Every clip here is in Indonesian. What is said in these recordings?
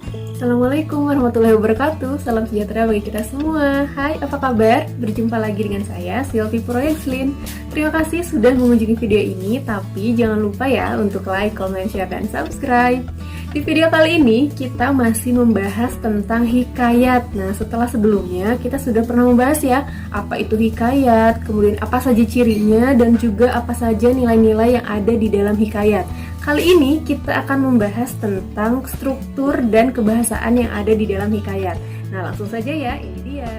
Assalamualaikum warahmatullahi wabarakatuh. Salam sejahtera bagi kita semua. Hai, apa kabar? Berjumpa lagi dengan saya, Silvi Proyekslin. Terima kasih sudah mengunjungi video ini, tapi jangan lupa ya untuk like, comment, share, dan subscribe. Di video kali ini, kita masih membahas tentang hikayat. Nah, setelah sebelumnya, kita sudah pernah membahas ya, apa itu hikayat, kemudian apa saja cirinya, dan juga apa saja nilai-nilai yang ada di dalam hikayat. Kali ini kita akan membahas tentang struktur dan kebahasaan yang ada di dalam hikayat. Nah, langsung saja ya, ini dia.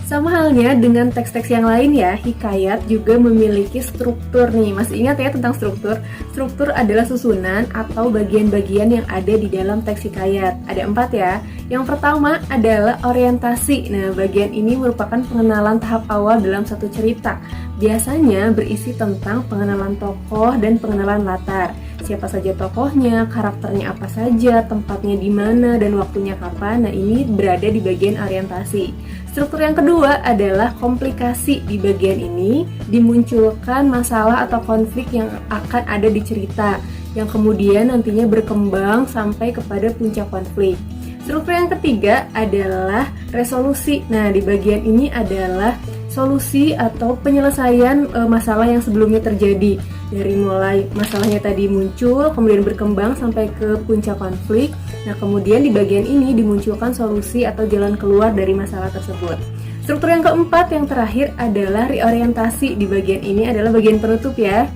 Sama halnya dengan teks-teks yang lain ya, hikayat juga memiliki struktur nih. Masih ingat ya tentang struktur? Struktur adalah susunan atau bagian-bagian yang ada di dalam teks hikayat. Ada 4 ya. Yang pertama adalah orientasi. Nah, bagian ini merupakan pengenalan tahap awal dalam satu cerita. Biasanya berisi tentang pengenalan tokoh dan pengenalan latar. Siapa saja tokohnya, karakternya apa saja, tempatnya di mana, dan waktunya kapan. Nah, ini berada di bagian orientasi. Struktur yang kedua adalah komplikasi. Di bagian ini dimunculkan masalah atau konflik yang akan ada di cerita, yang kemudian nantinya berkembang sampai kepada puncak konflik. Struktur yang ketiga adalah resolusi. Nah, di bagian ini adalah solusi atau penyelesaian masalah yang sebelumnya terjadi. Dari mulai masalahnya tadi muncul, kemudian berkembang sampai ke puncak konflik. Nah, kemudian di bagian ini dimunculkan solusi atau jalan keluar dari masalah tersebut. Struktur yang keempat, yang terakhir adalah reorientasi. Di bagian ini adalah bagian penutup ya,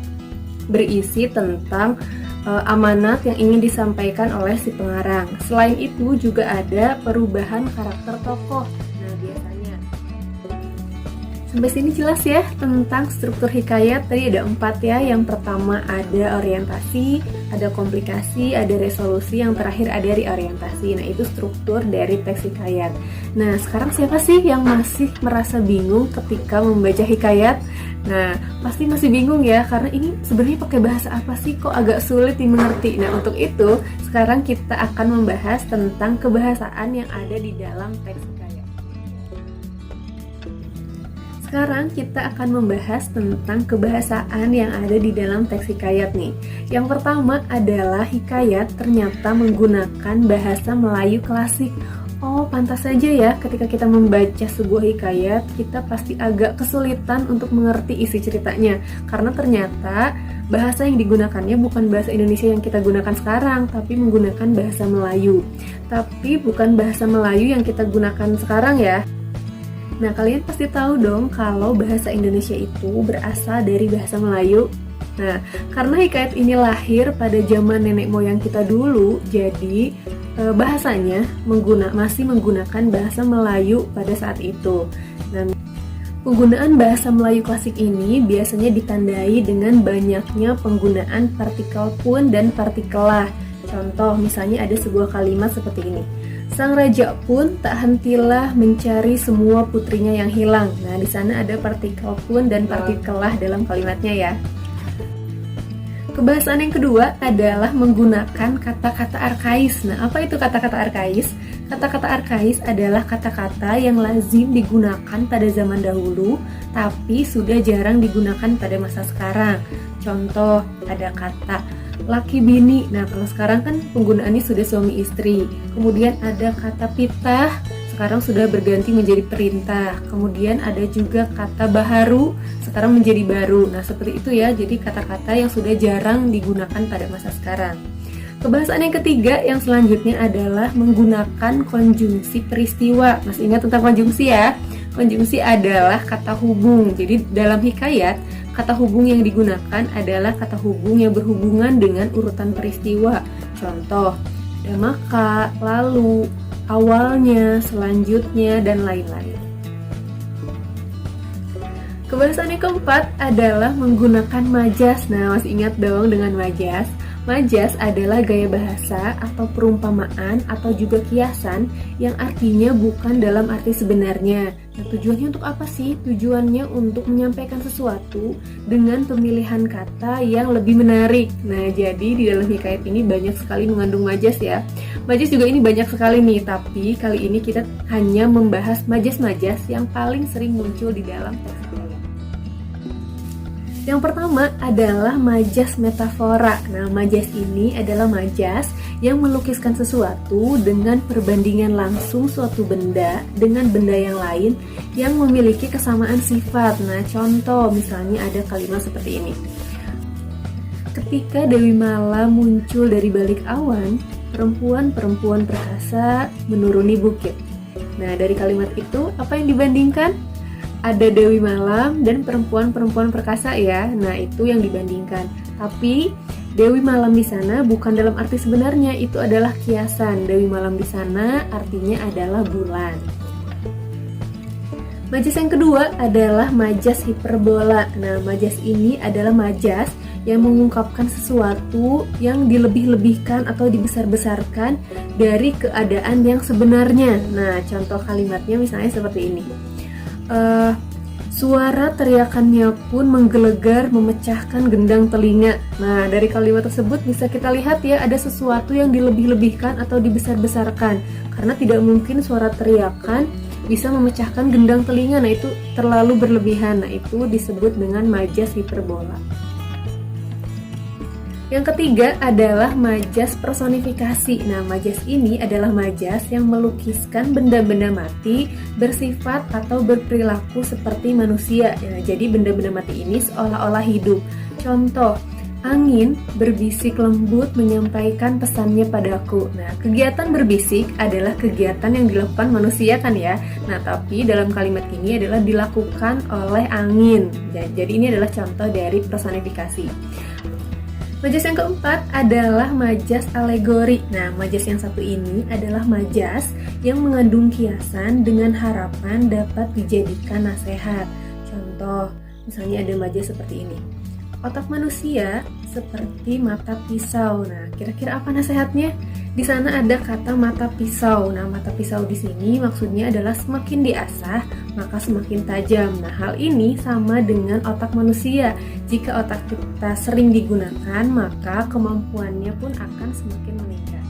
berisi tentang amanat yang ingin disampaikan oleh si pengarang. Selain itu juga ada perubahan karakter tokoh. Nah, biasanya sampai sini jelas ya tentang struktur hikayat. Tadi ada 4 ya. Yang pertama ada orientasi, ada komplikasi, ada resolusi, yang terakhir ada reorientasi. Nah, itu struktur dari teks hikayat. Nah, sekarang siapa sih yang masih merasa bingung ketika membaca hikayat? Nah, pasti masih bingung ya, karena ini sebenarnya pakai bahasa apa sih, kok agak sulit dimengerti. Nah, untuk itu sekarang kita akan membahas tentang kebahasaan yang ada di dalam teks hikayat. Sekarang kita akan membahas tentang kebahasaan yang ada di dalam teks hikayat nih. Yang pertama adalah hikayat ternyata menggunakan bahasa Melayu klasik. Oh, pantas saja ya ketika kita membaca sebuah hikayat, kita pasti agak kesulitan untuk mengerti isi ceritanya. Karena ternyata bahasa yang digunakannya bukan bahasa Indonesia yang kita gunakan sekarang, tapi menggunakan bahasa Melayu. Tapi bukan bahasa Melayu yang kita gunakan sekarang ya. Nah, kalian pasti tahu dong kalau bahasa Indonesia itu berasal dari bahasa Melayu. Nah, karena hikayat ini lahir pada zaman nenek moyang kita dulu, jadi bahasanya masih menggunakan bahasa Melayu pada saat itu. Dan penggunaan bahasa Melayu klasik ini biasanya ditandai dengan banyaknya penggunaan partikel pun dan partikelah. Contoh, misalnya ada sebuah kalimat seperti ini. Sang raja pun tak hentilah mencari semua putrinya yang hilang. Nah, di sana ada partikel pun dan partikelah dalam kalimatnya ya. Kebahasaan yang kedua adalah menggunakan kata-kata arkais. Nah, apa itu kata-kata arkais? Kata-kata arkais adalah kata-kata yang lazim digunakan pada zaman dahulu, tapi sudah jarang digunakan pada masa sekarang. Contoh, ada kata laki bini. Nah, kalau sekarang kan penggunaannya sudah suami istri. Kemudian ada kata pitah, sekarang sudah berganti menjadi perintah. Kemudian ada juga kata baharu, sekarang menjadi baru. Nah, seperti itu ya, jadi kata-kata yang sudah jarang digunakan pada masa sekarang. Kebahasaan yang ketiga yang selanjutnya adalah menggunakan konjungsi peristiwa. Masih ingat tentang konjungsi ya? Konjungsi adalah kata hubung. Jadi dalam hikayat, kata hubung yang digunakan adalah kata hubung yang berhubungan dengan urutan peristiwa. Contoh, ada maka, lalu, awalnya, selanjutnya, dan lain-lain. Kebahasaan yang keempat adalah menggunakan majas. Nah, masih ingat dong dengan majas? Majas adalah gaya bahasa atau perumpamaan atau juga kiasan yang artinya bukan dalam arti sebenarnya. Nah, tujuannya untuk apa sih? Tujuannya untuk menyampaikan sesuatu dengan pemilihan kata yang lebih menarik. Nah, jadi di dalam hikayat ini banyak sekali mengandung majas ya. Majas juga ini banyak sekali nih, tapi kali ini kita hanya membahas majas-majas yang paling sering muncul di dalam teks hikayat. Yang pertama adalah majas metafora. Nah, majas ini adalah majas yang melukiskan sesuatu dengan perbandingan langsung suatu benda dengan benda yang lain yang memiliki kesamaan sifat. Nah, contoh misalnya ada kalimat seperti ini. Ketika Dewi Mala muncul dari balik awan, perempuan-perempuan perkasa menuruni bukit. Nah, dari kalimat itu apa yang dibandingkan? Ada Dewi Malam dan perempuan-perempuan perkasa ya. Nah, itu yang dibandingkan. Tapi Dewi Malam di sana bukan dalam arti sebenarnya, itu adalah kiasan. Dewi Malam di sana artinya adalah bulan. Majas yang kedua adalah majas hiperbola. Nah, majas ini adalah majas yang mengungkapkan sesuatu yang dilebih-lebihkan atau dibesar-besarkan dari keadaan yang sebenarnya. Nah, contoh kalimatnya misalnya seperti ini. Suara teriakannya pun menggelegar memecahkan gendang telinga. Nah, dari kalimat tersebut bisa kita lihat ya, ada sesuatu yang dilebih-lebihkan atau dibesar-besarkan. Karena tidak mungkin suara teriakan bisa memecahkan gendang telinga. Nah, itu terlalu berlebihan. Nah, itu disebut dengan majas hiperbola. Yang ketiga adalah majas personifikasi. Nah, majas ini adalah majas yang melukiskan benda-benda mati bersifat atau berperilaku seperti manusia. Ya, jadi benda-benda mati ini seolah-olah hidup. Contoh, angin berbisik lembut menyampaikan pesannya padaku. Nah, kegiatan berbisik adalah kegiatan yang dilakukan manusia kan ya. Nah, tapi dalam kalimat ini adalah dilakukan oleh angin. Jadi ini adalah contoh dari personifikasi. Majas yang keempat adalah majas alegori. Nah, majas yang satu ini adalah majas yang mengandung kiasan dengan harapan dapat dijadikan nasihat. Contoh, misalnya ada majas seperti ini. Otak manusia seperti mata pisau. Nah, kira-kira apa nasihatnya? Di sana ada kata mata pisau. Nah, mata pisau di sini maksudnya adalah semakin diasah, maka semakin tajam. Nah, hal ini sama dengan otak manusia. Jika otak kita sering digunakan, maka kemampuannya pun akan semakin meningkat.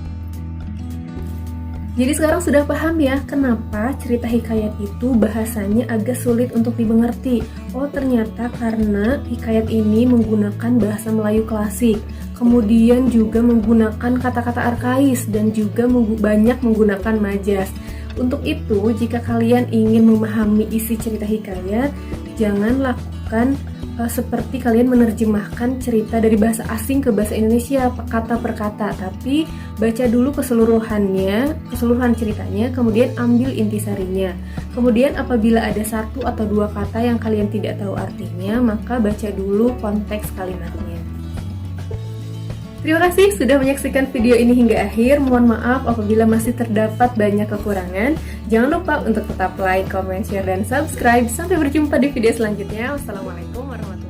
Jadi sekarang sudah paham ya kenapa cerita hikayat itu bahasanya agak sulit untuk dimengerti. Oh, ternyata karena hikayat ini menggunakan bahasa Melayu klasik, kemudian juga menggunakan kata-kata arkais dan juga banyak menggunakan majas. Untuk itu, jika kalian ingin memahami isi cerita hikayat, jangan lakukan seperti kalian menerjemahkan cerita dari bahasa asing ke bahasa Indonesia kata per kata, tapi baca dulu keseluruhan ceritanya, kemudian ambil intisarinya. Kemudian apabila ada satu atau dua kata yang kalian tidak tahu artinya, maka baca dulu konteks kalimatnya. Terima kasih sudah menyaksikan video ini hingga akhir. Mohon maaf apabila masih terdapat banyak kekurangan. Jangan lupa untuk tetap like, comment, share, dan subscribe. Sampai berjumpa di video selanjutnya. Wassalamualaikum warahmatullahi wabarakatuh.